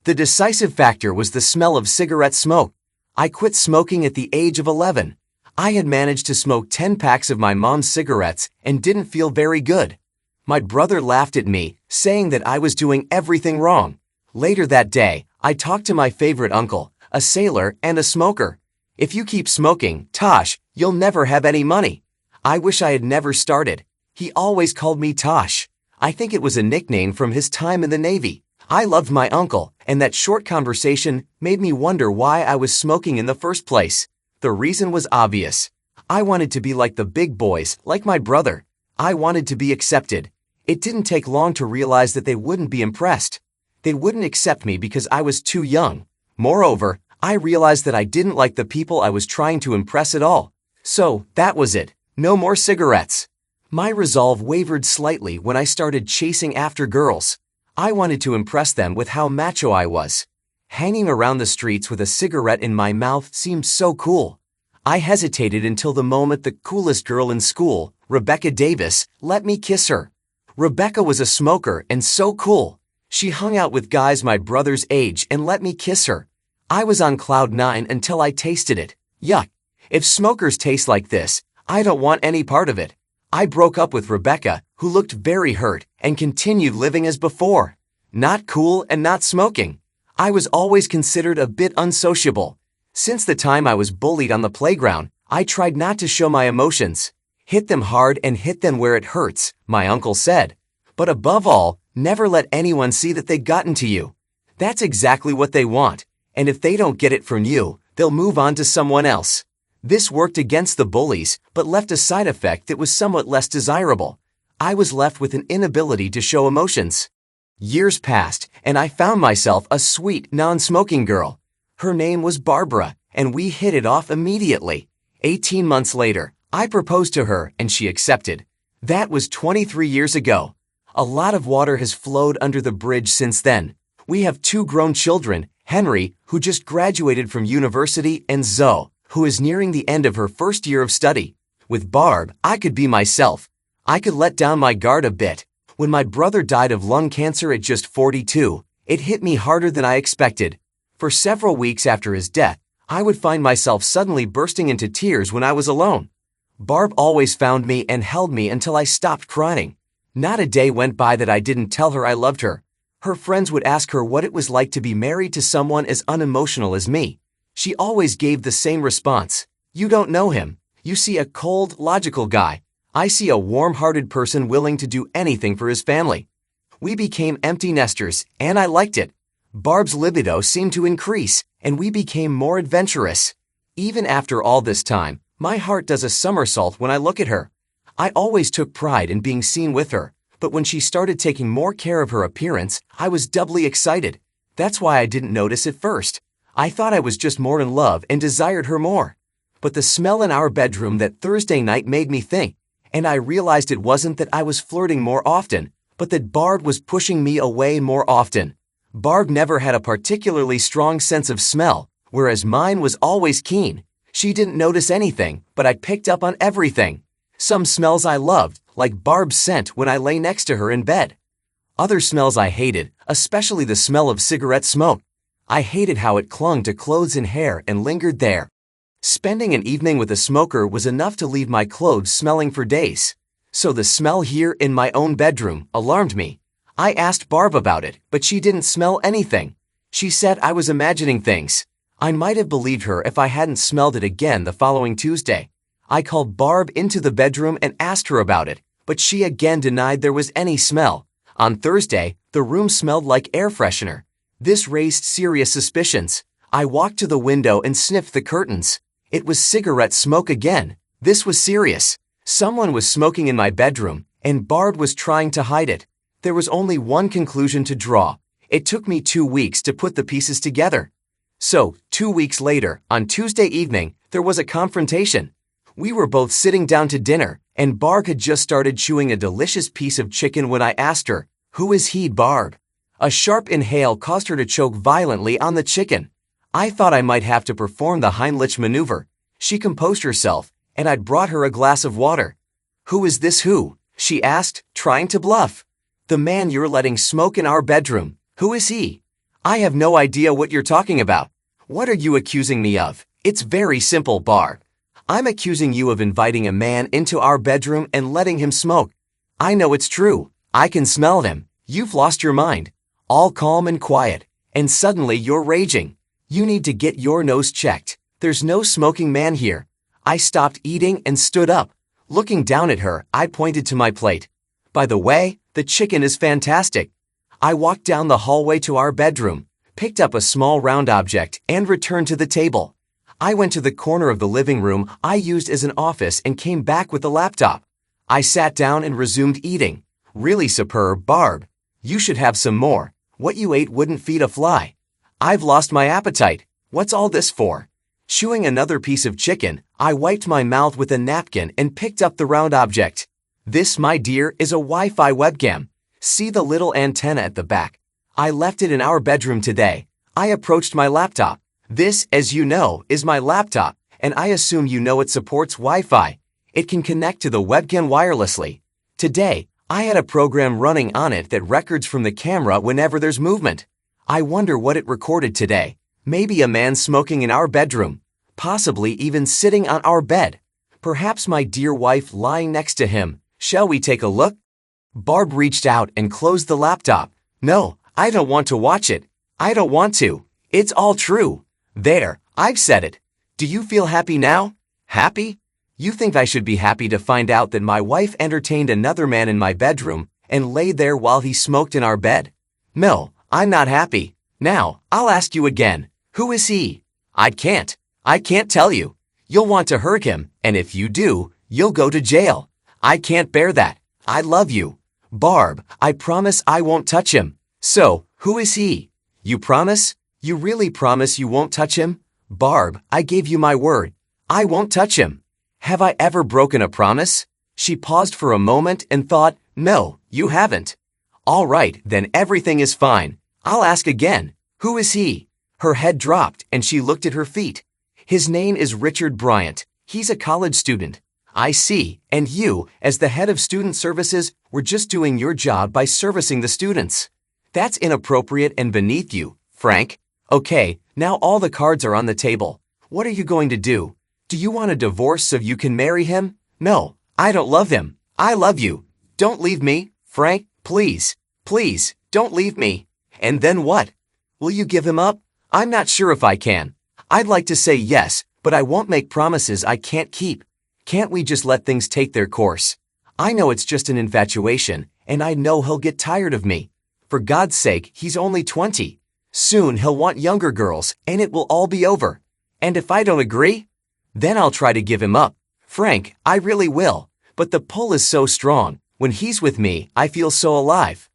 The decisive factor was the smell of cigarette smoke. I quit smoking at the age of 11. I had managed to smoke 10 packs of my mom's cigarettes and didn't feel very good. My brother laughed at me, saying that I was doing everything wrong. Later that day, I talked to my favorite uncle, a sailor and a smoker. "If you keep smoking, Tosh, you'll never have any money." I wish I had never started. He always called me Tosh. I think it was a nickname from his time in the Navy. I loved my uncle, and that short conversation made me wonder why I was smoking in the first place. The reason was obvious. I wanted to be like the big boys, like my brother. I wanted to be accepted. It didn't take long to realize that they wouldn't be impressed. They wouldn't accept me because I was too young. Moreover, I realized that I didn't like the people I was trying to impress at all. So, that was it. No more cigarettes. My resolve wavered slightly when I started chasing after girls. I wanted to impress them with how macho I was. Hanging around the streets with a cigarette in my mouth seemed so cool. I hesitated until the moment the coolest girl in school, Rebecca Davis, let me kiss her. Rebecca was a smoker and so cool. She hung out with guys my brother's age and let me kiss her. I was on cloud 9 until I tasted it. Yuck. If smokers taste like this, I don't want any part of it. I broke up with Rebecca, who looked very hurt, and continued living as before. Not cool and not smoking. I was always considered a bit unsociable. Since the time I was bullied on the playground, I tried not to show my emotions. Hit them hard and hit them where it hurts, my uncle said. But above all, never let anyone see that they've gotten to you. That's exactly what they want, and if they don't get it from you, they'll move on to someone else. This worked against the bullies, but left a side effect that was somewhat less desirable. I was left with an inability to show emotions. Years passed, and I found myself a sweet, non-smoking girl. Her name was Barbara, and we hit it off immediately. 18 months later, I proposed to her, and she accepted. That was 23 years ago. A lot of water has flowed under the bridge since then. We have 2 grown children, Henry, who just graduated from university, and Zoe, who is nearing the end of her first year of study. With Barb, I could be myself. I could let down my guard a bit. When my brother died of lung cancer at just 42, it hit me harder than I expected. For several weeks after his death, I would find myself suddenly bursting into tears when I was alone. Barb always found me and held me until I stopped crying. Not a day went by that I didn't tell her I loved her. Her friends would ask her what it was like to be married to someone as unemotional as me. She always gave the same response. "You don't know him. You see a cold, logical guy. I see a warm-hearted person willing to do anything for his family." We became empty nesters, and I liked it. Barb's libido seemed to increase, and we became more adventurous. Even after all this time, my heart does a somersault when I look at her. I always took pride in being seen with her, but when she started taking more care of her appearance, I was doubly excited. That's why I didn't notice at first. I thought I was just more in love and desired her more. But the smell in our bedroom that Thursday night made me think, and I realized it wasn't that I was flirting more often, but that Barb was pushing me away more often. Barb never had a particularly strong sense of smell, whereas mine was always keen. She didn't notice anything, but I picked up on everything. Some smells I loved, like Barb's scent when I lay next to her in bed. Other smells I hated, especially the smell of cigarette smoke. I hated how it clung to clothes and hair and lingered there. Spending an evening with a smoker was enough to leave my clothes smelling for days. So the smell here in my own bedroom alarmed me. I asked Barb about it, but she didn't smell anything. She said I was imagining things. I might have believed her if I hadn't smelled it again the following Tuesday. I called Barb into the bedroom and asked her about it, but she again denied there was any smell. On Thursday, the room smelled like air freshener. This raised serious suspicions. I walked to the window and sniffed the curtains. It was cigarette smoke again. This was serious. Someone was smoking in my bedroom, and Barb was trying to hide it. There was only one conclusion to draw. It took me 2 weeks to put the pieces together. So, 2 weeks later, on Tuesday evening, there was a confrontation. We were both sitting down to dinner, and Barb had just started chewing a delicious piece of chicken when I asked her, "Who is he, Barb?" A sharp inhale caused her to choke violently on the chicken. I thought I might have to perform the Heimlich maneuver. She composed herself, and I'd brought her a glass of water. "Who is this who?" she asked, trying to bluff. "The man you're letting smoke in our bedroom. Who is he?" I have no idea what you're talking about. What are you accusing me of? It's very simple, Barb. I'm accusing you of inviting a man into our bedroom and letting him smoke. I know it's true. I can smell him. You've lost your mind. All calm and quiet. And suddenly you're raging. You need to get your nose checked. There's no smoking man here. I stopped eating and stood up. Looking down at her, I pointed to my plate. By the way, the chicken is fantastic. I walked down the hallway to our bedroom, picked up a small round object, and returned to the table. I went to the corner of the living room I used as an office and came back with the laptop. I sat down and resumed eating. Really superb, Barb. You should have some more. What you ate wouldn't feed a fly. I've lost my appetite. What's all this for? Chewing another piece of chicken, I wiped my mouth with a napkin and picked up the round object. This, my dear, is a Wi-Fi webcam. See the little antenna at the back. I left it in our bedroom today. I approached my laptop. This, as you know, is my laptop, and I assume you know it supports Wi-Fi. It can connect to the webcam wirelessly. Today, I had a program running on it that records from the camera whenever there's movement. I wonder what it recorded today. Maybe a man smoking in our bedroom. Possibly even sitting on our bed. Perhaps my dear wife lying next to him. Shall we take a look? Barb reached out and closed the laptop. No, I don't want to watch it. I don't want to. It's all true. There, I've said it. Do you feel happy now? Happy? You think I should be happy to find out that my wife entertained another man in my bedroom and lay there while he smoked in our bed? No, I'm not happy. Now, I'll ask you again. Who is he? I can't tell you. You'll want to hurt him, and if you do, you'll go to jail. I can't bear that. I love you. Barb, I promise I won't touch him. So, who is he? You promise? You really promise you won't touch him? Barb, I gave you my word. I won't touch him. Have I ever broken a promise? She paused for a moment and thought, no, you haven't. All right, then everything is fine. I'll ask again. Who is he? Her head dropped and she looked at her feet. His name is Richard Bryant. He's a college student. I see, and you, as the head of student services, were just doing your job by servicing the students. That's inappropriate and beneath you, Frank. Okay, now all the cards are on the table. What are you going to do? Do you want a divorce so you can marry him? No, I don't love him. I love you. Don't leave me, Frank, please. Please, don't leave me. And then what? Will you give him up? I'm not sure if I can. I'd like to say yes, but I won't make promises I can't keep. Can't we just let things take their course? I know it's just an infatuation, and I know he'll get tired of me. For God's sake, he's only 20. Soon he'll want younger girls, and it will all be over. And if I don't agree, then I'll try to give him up. Frank, I really will. But the pull is so strong. When he's with me, I feel so alive.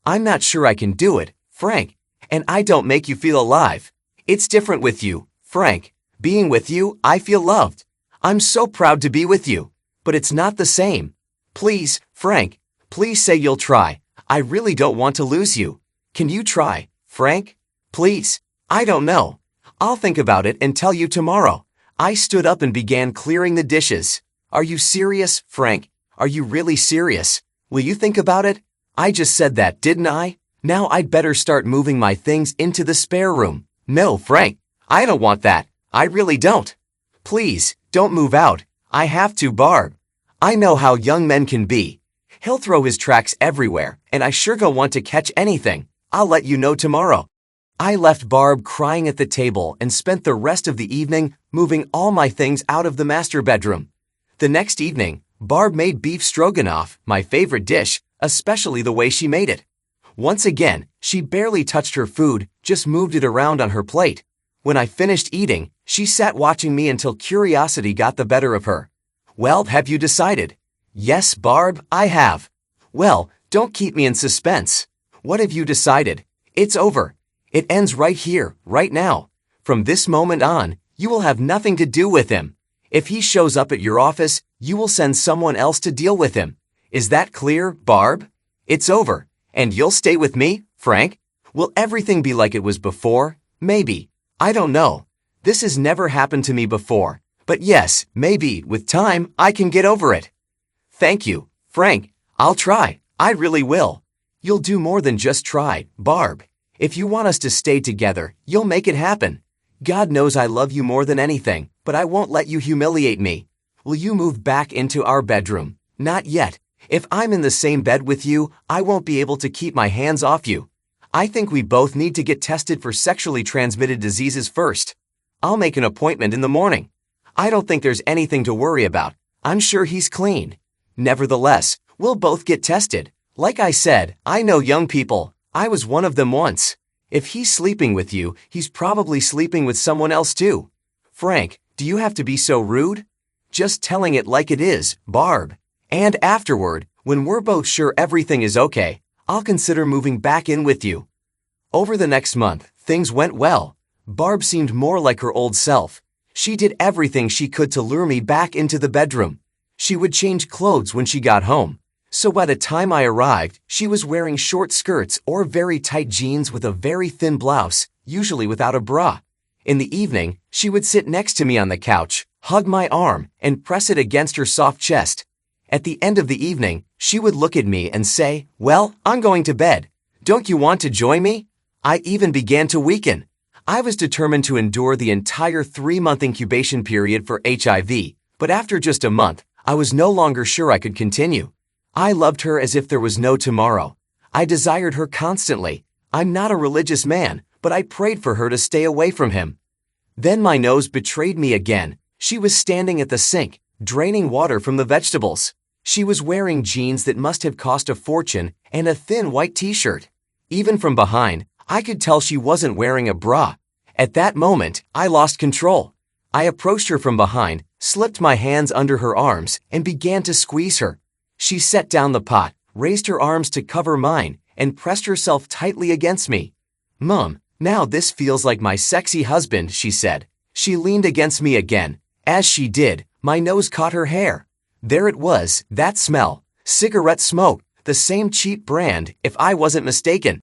I'm not sure I can do it, Frank. And I don't make you feel alive. It's different with you, Frank. Being with you, I feel loved. I'm so proud to be with you. But it's not the same. Please, Frank, please say you'll try. I really don't want to lose you. Can you try, Frank? Please. I don't know. I'll think about it and tell you tomorrow. I stood up and began clearing the dishes. Are you serious, Frank? Are you really serious? Will you think about it? I just said that, didn't I? Now I'd better start moving my things into the spare room. No, Frank, I don't want that. I really don't. Please, don't move out. I have to, Barb. I know how young men can be. He'll throw his tracks everywhere, and I sure don't want to catch anything. I'll let you know tomorrow. I left Barb crying at the table and spent the rest of the evening moving all my things out of the master bedroom. The next evening, Barb made beef stroganoff, my favorite dish, especially the way she made it. Once again, she barely touched her food, just moved it around on her plate. When I finished eating, she sat watching me until curiosity got the better of her. Well, have you decided? Yes, Barb, I have. Well, don't keep me in suspense. What have you decided? It's over. It ends right here, right now. From this moment on, you will have nothing to do with him. If he shows up at your office, you will send someone else to deal with him. Is that clear, Barb? It's over. And you'll stay with me, Frank? Will everything be like it was before? Maybe. I don't know. This has never happened to me before. But yes, maybe, with time, I can get over it. Thank you, Frank. I'll try. I really will. You'll do more than just try, Barb. If you want us to stay together, you'll make it happen. God knows I love you more than anything, but I won't let you humiliate me. Will you move back into our bedroom? Not yet. If I'm in the same bed with you, I won't be able to keep my hands off you. I think we both need to get tested for sexually transmitted diseases first. I'll make an appointment in the morning. I don't think there's anything to worry about. I'm sure he's clean. Nevertheless, we'll both get tested. Like I said, I know young people. I was one of them once. If he's sleeping with you, he's probably sleeping with someone else too. Frank, do you have to be so rude? Just telling it like it is, Barb. And afterward, when we're both sure everything is okay, I'll consider moving back in with you. Over the next month, things went well. Barb seemed more like her old self. She did everything she could to lure me back into the bedroom. She would change clothes when she got home. So by the time I arrived, she was wearing short skirts or very tight jeans with a very thin blouse, usually without a bra. In the evening, she would sit next to me on the couch, hug my arm, and press it against her soft chest. At the end of the evening, she would look at me and say, "Well, I'm going to bed. Don't you want to join me?" I even began to weaken. I was determined to endure the entire 3-month incubation period for HIV, but after just a month, I was no longer sure I could continue. I loved her as if there was no tomorrow. I desired her constantly. I'm not a religious man, but I prayed for her to stay away from him. Then my nose betrayed me again. She was standing at the sink, draining water from the vegetables. She was wearing jeans that must have cost a fortune and a thin white t-shirt. Even from behind, I could tell she wasn't wearing a bra. At that moment, I lost control. I approached her from behind, slipped my hands under her arms, and began to squeeze her. She set down the pot, raised her arms to cover mine, and pressed herself tightly against me. "Mom, now this feels like my sexy husband," she said. She leaned against me again. As she did, my nose caught her hair. There it was, that smell. Cigarette smoke, the same cheap brand, if I wasn't mistaken.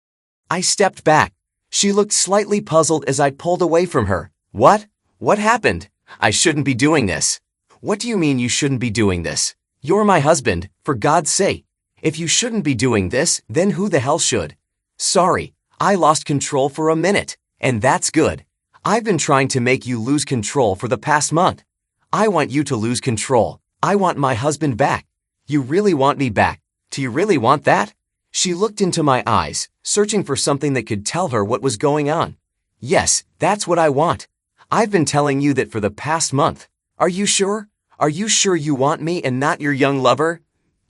I stepped back. She looked slightly puzzled as I pulled away from her. "What? What happened? I shouldn't be doing this." "What do you mean you shouldn't be doing this? You're my husband, for God's sake. If you shouldn't be doing this, then who the hell should?" "Sorry, I lost control for a minute, and that's good. I've been trying to make you lose control for the past month. I want you to lose control. I want my husband back." "You really want me back? Do you really want that?" She looked into my eyes, searching for something that could tell her what was going on. "Yes, that's what I want. I've been telling you that for the past month. Are you sure? Are you sure you want me and not your young lover?"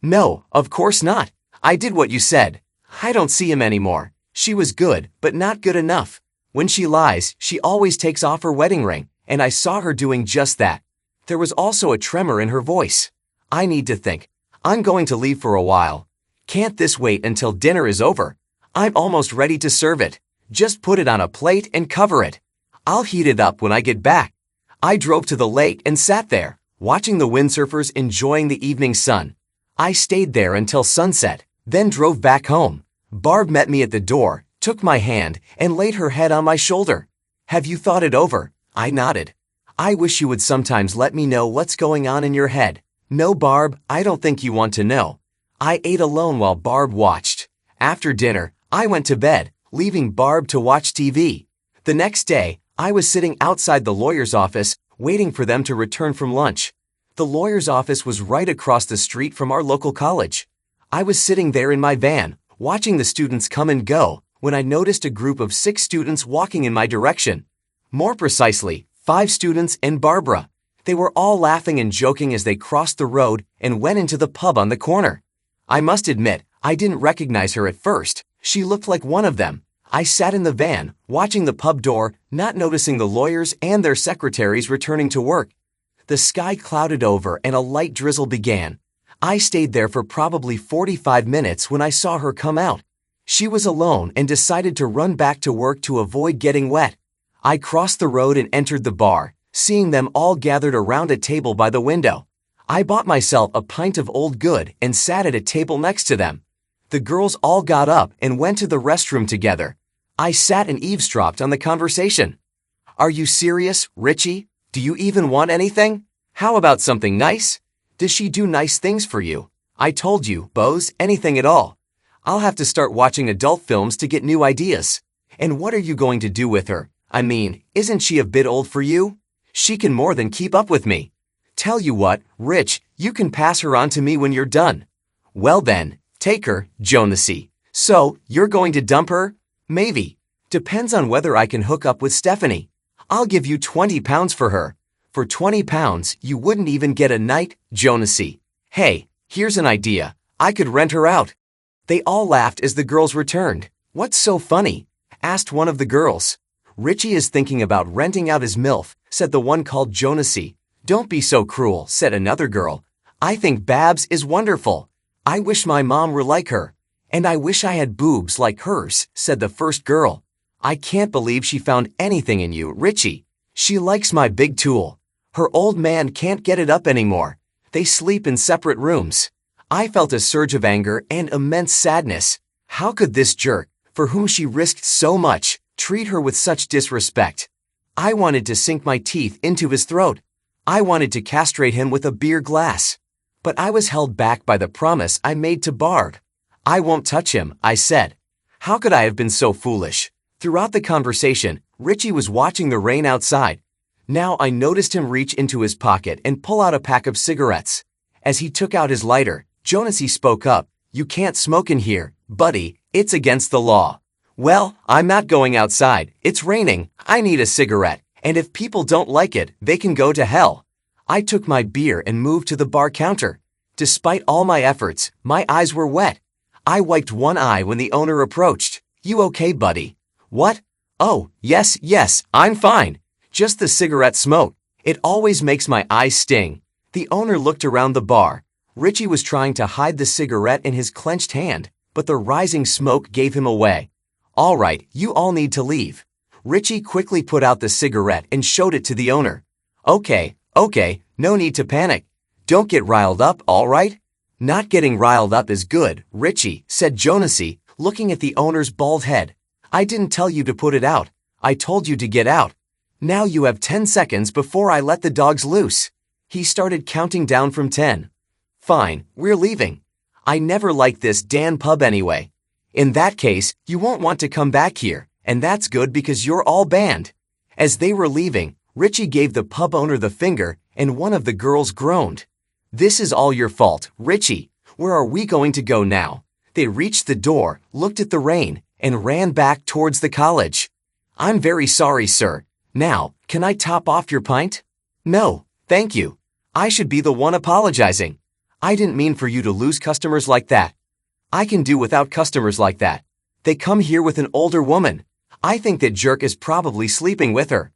"No, of course not. I did what you said. I don't see him anymore. She was good, but not good enough. When she lies, she always takes off her wedding ring, and I saw her doing just that." There was also a tremor in her voice. "I need to think. I'm going to leave for a while. Can't this wait until dinner is over? I'm almost ready to serve it. Just put it on a plate and cover it. I'll heat it up when I get back." I drove to the lake and sat there, watching the windsurfers enjoying the evening sun. I stayed there until sunset, then drove back home. Barb met me at the door, took my hand, and laid her head on my shoulder. "Have you thought it over?" I nodded. "I wish you would sometimes let me know what's going on in your head." "No, Barb, I don't think you want to know." I ate alone while Barb watched. After dinner, I went to bed, leaving Barb to watch TV. The next day, I was sitting outside the lawyer's office, waiting for them to return from lunch. The lawyer's office was right across the street from our local college. I was sitting there in my van, watching the students come and go, when I noticed a group of 6 students walking in my direction. More precisely, 5 students and Barbara. They were all laughing and joking as they crossed the road and went into the pub on the corner. I must admit, I didn't recognize her at first. She looked like one of them. I sat in the van, watching the pub door, not noticing the lawyers and their secretaries returning to work. The sky clouded over and a light drizzle began. I stayed there for probably 45 minutes when I saw her come out. She was alone and decided to run back to work to avoid getting wet. I crossed the road and entered the bar, seeing them all gathered around a table by the window. I bought myself a pint of Old Good and sat at a table next to them. The girls all got up and went to the restroom together. I sat and eavesdropped on the conversation. "Are you serious, Richie? Do you even want anything? How about something nice? Does she do nice things for you? I told you, Bose, anything at all. I'll have to start watching adult films to get new ideas. And what are you going to do with her? I mean, isn't she a bit old for you? She can more than keep up with me. Tell you what, Rich, you can pass her on to me when you're done. Well then, take her, Jonasy. So, you're going to dump her? Maybe. Depends on whether I can hook up with Stephanie. I'll give you £20 for her. For £20, you wouldn't even get a night, Jonasy. Hey, here's an idea. I could rent her out. They all laughed as the girls returned. What's so funny? Asked one of the girls. Richie is thinking about renting out his MILF, said the one called Jonasy. Don't be so cruel, said another girl. I think Babs is wonderful. I wish my mom were like her. And I wish I had boobs like hers, said the first girl. I can't believe she found anything in you, Richie. She likes my big tool. Her old man can't get it up anymore. They sleep in separate rooms. I felt a surge of anger and immense sadness. How could this jerk, for whom she risked so much, treat her with such disrespect? I wanted to sink my teeth into his throat. I wanted to castrate him with a beer glass. But I was held back by the promise I made to Barb. I won't touch him, I said. How could I have been so foolish? Throughout the conversation, Richie was watching the rain outside. Now I noticed him reach into his pocket and pull out a pack of cigarettes. As he took out his lighter, Jonasy spoke up. You can't smoke in here, buddy. It's against the law. Well, I'm not going outside. It's raining. I need a cigarette. And if people don't like it, they can go to hell. I took my beer and moved to the bar counter. Despite all my efforts, my eyes were wet. I wiped one eye when the owner approached. You okay, buddy? What? Oh, yes, I'm fine. Just the cigarette smoke. It always makes my eyes sting. The owner looked around the bar. Richie was trying to hide the cigarette in his clenched hand, but the rising smoke gave him away. All right, you all need to leave. Richie quickly put out the cigarette and showed it to the owner. Okay, no need to panic. Don't get riled up, all right? Not getting riled up is good, Richie, said Jonasy, looking at the owner's bald head. I didn't tell you to put it out. I told you to get out. Now you have 10 seconds before I let the dogs loose. He started counting down from 10. Fine, we're leaving. I never liked this Dan pub anyway. In that case, you won't want to come back here, and that's good because you're all banned. As they were leaving, Richie gave the pub owner the finger, and one of the girls groaned. This is all your fault, Richie. Where are we going to go now? They reached the door, looked at the rain, and ran back towards the college. I'm very sorry, sir. Now, can I top off your pint? No, thank you. I should be the one apologizing. I didn't mean for you to lose customers like that. I can do without customers like that. They come here with an older woman. I think that jerk is probably sleeping with her.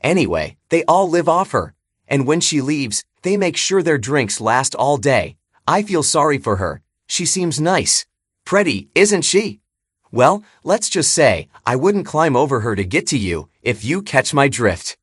Anyway, they all live off her. And when she leaves, they make sure their drinks last all day. I feel sorry for her. She seems nice. Pretty, isn't she? Well, let's just say I wouldn't climb over her to get to you, if you catch my drift.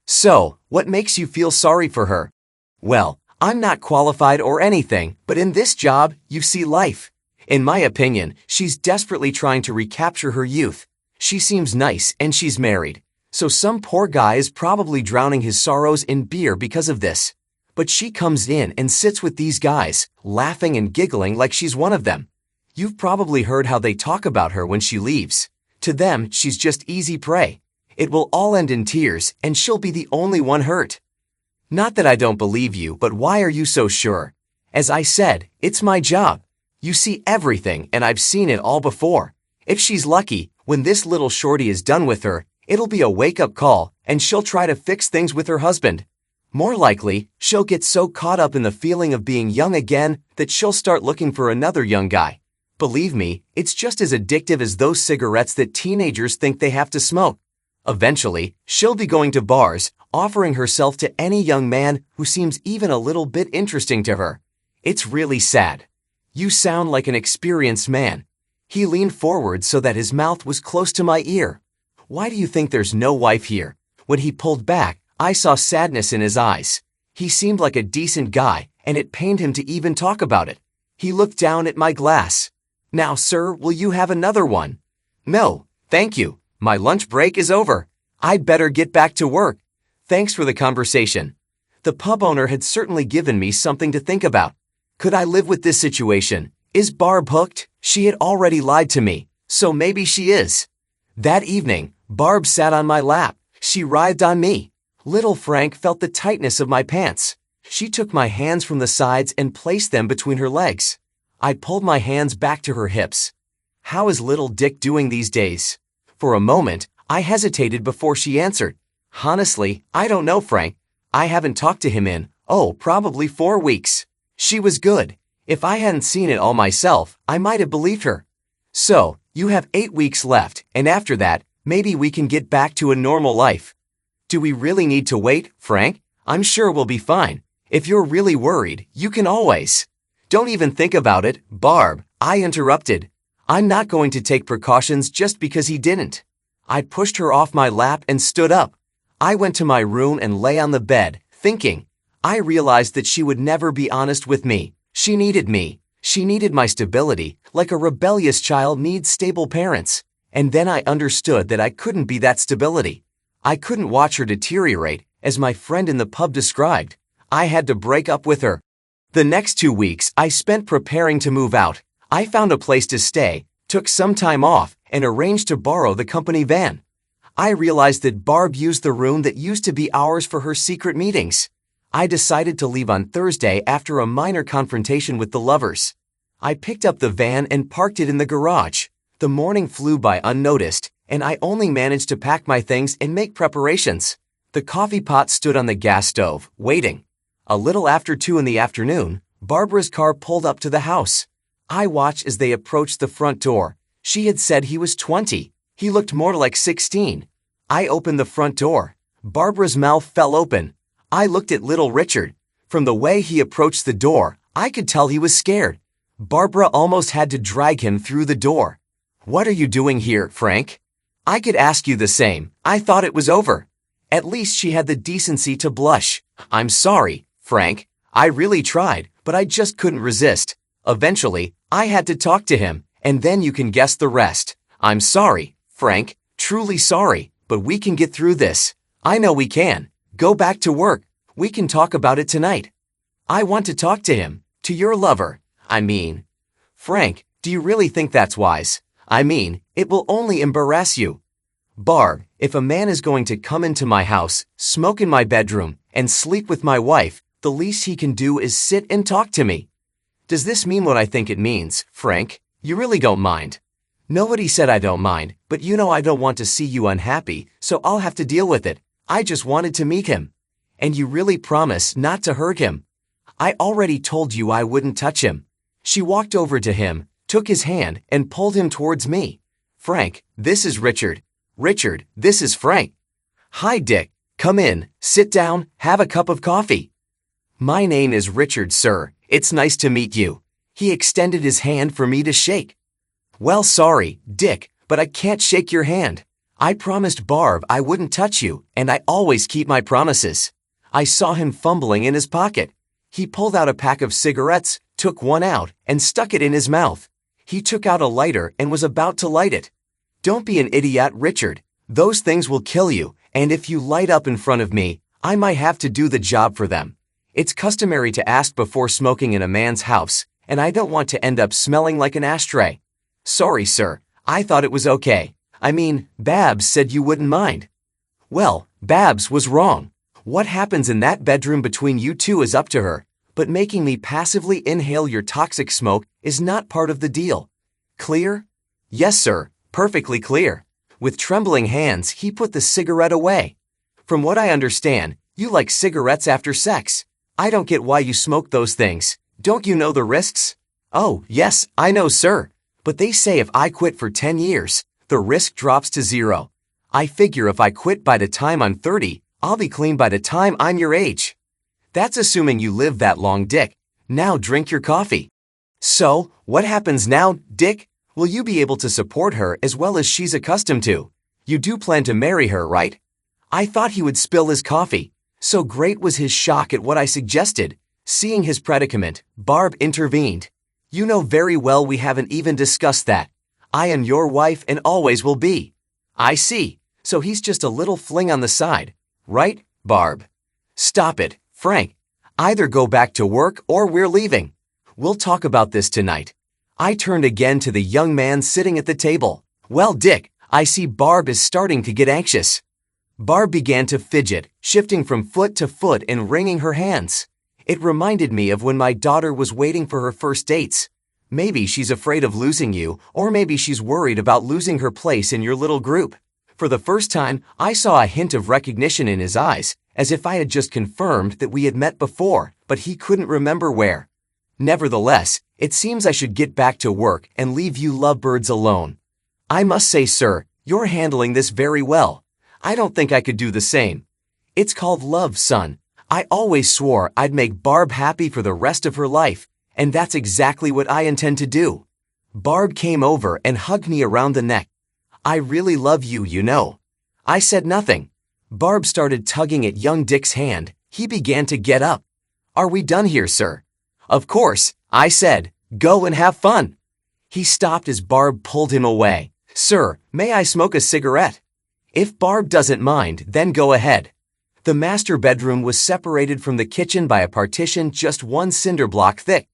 So, what makes you feel sorry for her? Well, I'm not qualified or anything, but in this job, you see life. In my opinion, she's desperately trying to recapture her youth. She seems nice and she's married. So some poor guy is probably drowning his sorrows in beer because of this. But she comes in and sits with these guys, laughing and giggling like she's one of them. You've probably heard how they talk about her when she leaves. To them, she's just easy prey. It will all end in tears, and she'll be the only one hurt. Not that I don't believe you, but why are you so sure? As I said, it's my job. You see everything, and I've seen it all before. If she's lucky, when this little shorty is done with her, it'll be a wake-up call, and she'll try to fix things with her husband. More likely, she'll get so caught up in the feeling of being young again that she'll start looking for another young guy. Believe me, it's just as addictive as those cigarettes that teenagers think they have to smoke. Eventually, she'll be going to bars, offering herself to any young man who seems even a little bit interesting to her. It's really sad. You sound like an experienced man. He leaned forward so that his mouth was close to my ear. Why do you think there's no wife here? When he pulled back, I saw sadness in his eyes. He seemed like a decent guy, and it pained him to even talk about it. He looked down at my glass. Now, sir, will you have another one? No, thank you. My lunch break is over. I'd better get back to work. Thanks for the conversation. The pub owner had certainly given me something to think about. Could I live with this situation? Is Barb hooked? She had already lied to me, so maybe she is. That evening, Barb sat on my lap. She writhed on me. Little Frank felt the tightness of my pants. She took my hands from the sides and placed them between her legs. I pulled my hands back to her hips. How is little Dick doing these days? For a moment, I hesitated before she answered. Honestly, I don't know, Frank. I haven't talked to him in, probably 4 weeks. She was good. If I hadn't seen it all myself, I might have believed her. So, you have 8 weeks left, and after that, maybe we can get back to a normal life. Do we really need to wait, Frank? I'm sure we'll be fine. If you're really worried, you can always. Don't even think about it, Barb, I interrupted. I'm not going to take precautions just because he didn't. I pushed her off my lap and stood up. I went to my room and lay on the bed, thinking. I realized that she would never be honest with me. She needed me. She needed my stability, like a rebellious child needs stable parents. And then I understood that I couldn't be that stability. I couldn't watch her deteriorate, as my friend in the pub described. I had to break up with her. The next 2 weeks I spent preparing to move out. I found a place to stay, took some time off, and arranged to borrow the company van. I realized that Barb used the room that used to be ours for her secret meetings. I decided to leave on Thursday after a minor confrontation with the lovers. I picked up the van and parked it in the garage. The morning flew by unnoticed, and I only managed to pack my things and make preparations. The coffee pot stood on the gas stove, waiting. A little after 2 in the afternoon, Barbara's car pulled up to the house. I watched as they approached the front door. She had said he was 20. He looked more like 16. I opened the front door. Barbara's mouth fell open. I looked at little Richard. From the way he approached the door, I could tell he was scared. Barbara almost had to drag him through the door. What are you doing here, Frank? I could ask you the same. I thought it was over. At least she had the decency to blush. I'm sorry, Frank. I really tried, but I just couldn't resist. Eventually, I had to talk to him, and then you can guess the rest. I'm sorry, Frank. Truly sorry, but we can get through this. I know we can. Go back to work. We can talk about it tonight. I want to talk to him. To your lover. Frank, do you really think that's wise? It will only embarrass you. Barb, if a man is going to come into my house, smoke in my bedroom, and sleep with my wife, the least he can do is sit and talk to me. Does this mean what I think it means, Frank? You really don't mind. Nobody said I don't mind, but you know I don't want to see you unhappy, so I'll have to deal with it. I just wanted to meet him. And you really promise not to hurt him. I already told you I wouldn't touch him. She walked over to him, took his hand, and pulled him towards me. Frank, this is Richard. Richard, this is Frank. Hi, Dick. Come in, sit down, have a cup of coffee. My name is Richard, sir. It's nice to meet you. He extended his hand for me to shake. Well, sorry, Dick, but I can't shake your hand. I promised Barb I wouldn't touch you, and I always keep my promises. I saw him fumbling in his pocket. He pulled out a pack of cigarettes, took one out, and stuck it in his mouth. He took out a lighter and was about to light it. Don't be an idiot, Richard. Those things will kill you, and if you light up in front of me, I might have to do the job for them. It's customary to ask before smoking in a man's house, and I don't want to end up smelling like an ashtray. Sorry, sir. I thought it was okay. Babs said you wouldn't mind. Well, Babs was wrong. What happens in that bedroom between you two is up to her, but making me passively inhale your toxic smoke is not part of the deal. Clear? Yes, sir. Perfectly clear. With trembling hands, he put the cigarette away. From what I understand, you like cigarettes after sex. I don't get why you smoke those things. Don't you know the risks? Oh, yes, I know, sir. But they say if I quit for 10 years, the risk drops to 0. I figure if I quit by the time I'm 30, I'll be clean by the time I'm your age. That's assuming you live that long, Dick. Now drink your coffee. So, what happens now, Dick? Will you be able to support her as well as she's accustomed to? You do plan to marry her, right? I thought he would spill his coffee. So great was his shock at what I suggested. Seeing his predicament, Barb intervened. You know very well we haven't even discussed that. I am your wife and always will be. I see. So he's just a little fling on the side. Right, Barb? Stop it, Frank. Either go back to work or we're leaving. We'll talk about this tonight. I turned again to the young man sitting at the table. Well, Dick, I see Barb is starting to get anxious. Barb began to fidget, shifting from foot to foot and wringing her hands. It reminded me of when my daughter was waiting for her first dates. Maybe she's afraid of losing you, or maybe she's worried about losing her place in your little group. For the first time, I saw a hint of recognition in his eyes, as if I had just confirmed that we had met before, but he couldn't remember where. Nevertheless, it seems I should get back to work and leave you lovebirds alone. I must say, sir, you're handling this very well. I don't think I could do the same. It's called love, son. I always swore I'd make Barb happy for the rest of her life, and that's exactly what I intend to do. Barb came over and hugged me around the neck. I really love you, you know. I said nothing. Barb started tugging at young Dick's hand. He began to get up. Are we done here, sir? Of course, I said. Go and have fun. He stopped as Barb pulled him away. Sir, may I smoke a cigarette? If Barb doesn't mind, then go ahead. The master bedroom was separated from the kitchen by a partition just one cinder block thick.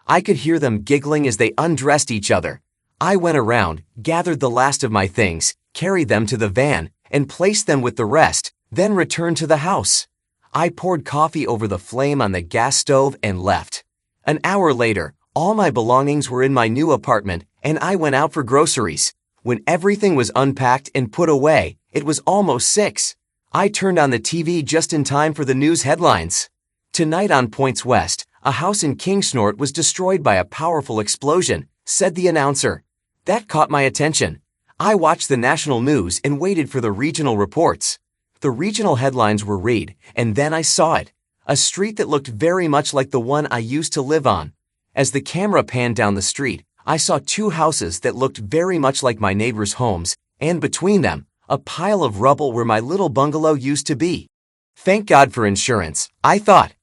I could hear them giggling as they undressed each other. I went around, gathered the last of my things, carried them to the van, and placed them with the rest, then returned to the house. I poured coffee over the flame on the gas stove and left. An hour later, all my belongings were in my new apartment, and I went out for groceries. When everything was unpacked and put away, it was almost 6. I turned on the TV just in time for the news headlines. Tonight on Points West, a house in Kingsnort was destroyed by a powerful explosion, said the announcer. That caught my attention. I watched the national news and waited for the regional reports. The regional headlines were read, and then I saw it. A street that looked very much like the one I used to live on. As the camera panned down the street, I saw 2 houses that looked very much like my neighbors' homes, and between them, a pile of rubble where my little bungalow used to be. Thank God for insurance, I thought.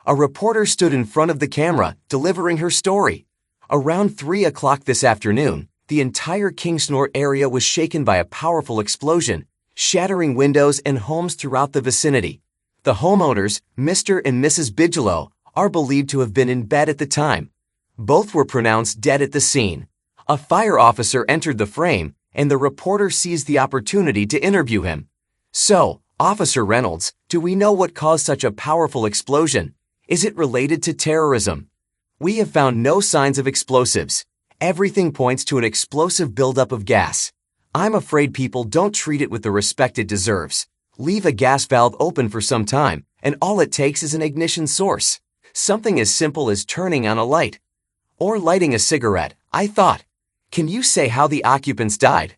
A reporter stood in front of the camera, delivering her story. Around 3 o'clock this afternoon, the entire Kingsnort area was shaken by a powerful explosion, shattering windows and homes throughout the vicinity. The homeowners, Mr. and Mrs. Bigelow, are believed to have been in bed at the time. Both were pronounced dead at the scene. A fire officer entered the frame, and the reporter seized the opportunity to interview him. So, Officer Reynolds, do we know what caused such a powerful explosion? Is it related to terrorism? We have found no signs of explosives. Everything points to an explosive buildup of gas. I'm afraid people don't treat it with the respect it deserves. Leave a gas valve open for some time, and all it takes is an ignition source. Something as simple as turning on a light. Or lighting a cigarette, I thought. Can you say how the occupants died?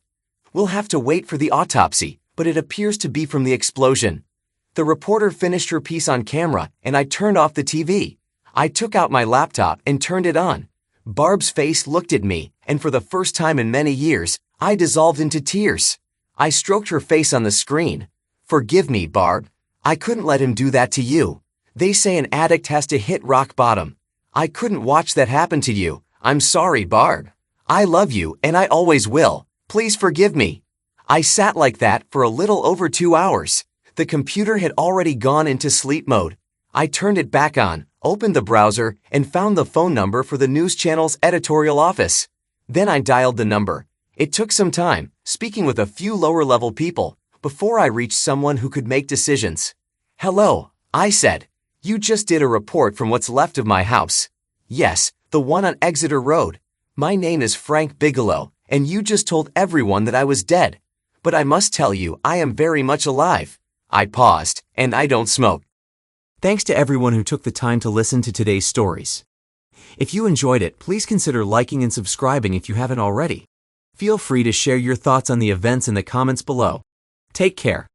We'll have to wait for the autopsy, but it appears to be from the explosion. The reporter finished her piece on camera, and I turned off the TV. I took out my laptop and turned it on. Barb's face looked at me, and for the first time in many years, I dissolved into tears. I stroked her face on the screen. Forgive me, Barb. I couldn't let him do that to you. They say an addict has to hit rock bottom. I couldn't watch that happen to you. I'm sorry, Barb. I love you, and I always will. Please forgive me. I sat like that for a little over 2 hours. The computer had already gone into sleep mode. I turned it back on, opened the browser, and found the phone number for the news channel's editorial office. Then I dialed the number. It took some time, speaking with a few lower-level people, before I reached someone who could make decisions. Hello, I said. You just did a report from what's left of my house. Yes, the one on Exeter Road. My name is Frank Bigelow, and you just told everyone that I was dead. But I must tell you, I am very much alive. I paused, and I don't smoke. Thanks to everyone who took the time to listen to today's stories. If you enjoyed it, please consider liking and subscribing if you haven't already. Feel free to share your thoughts on the events in the comments below. Take care.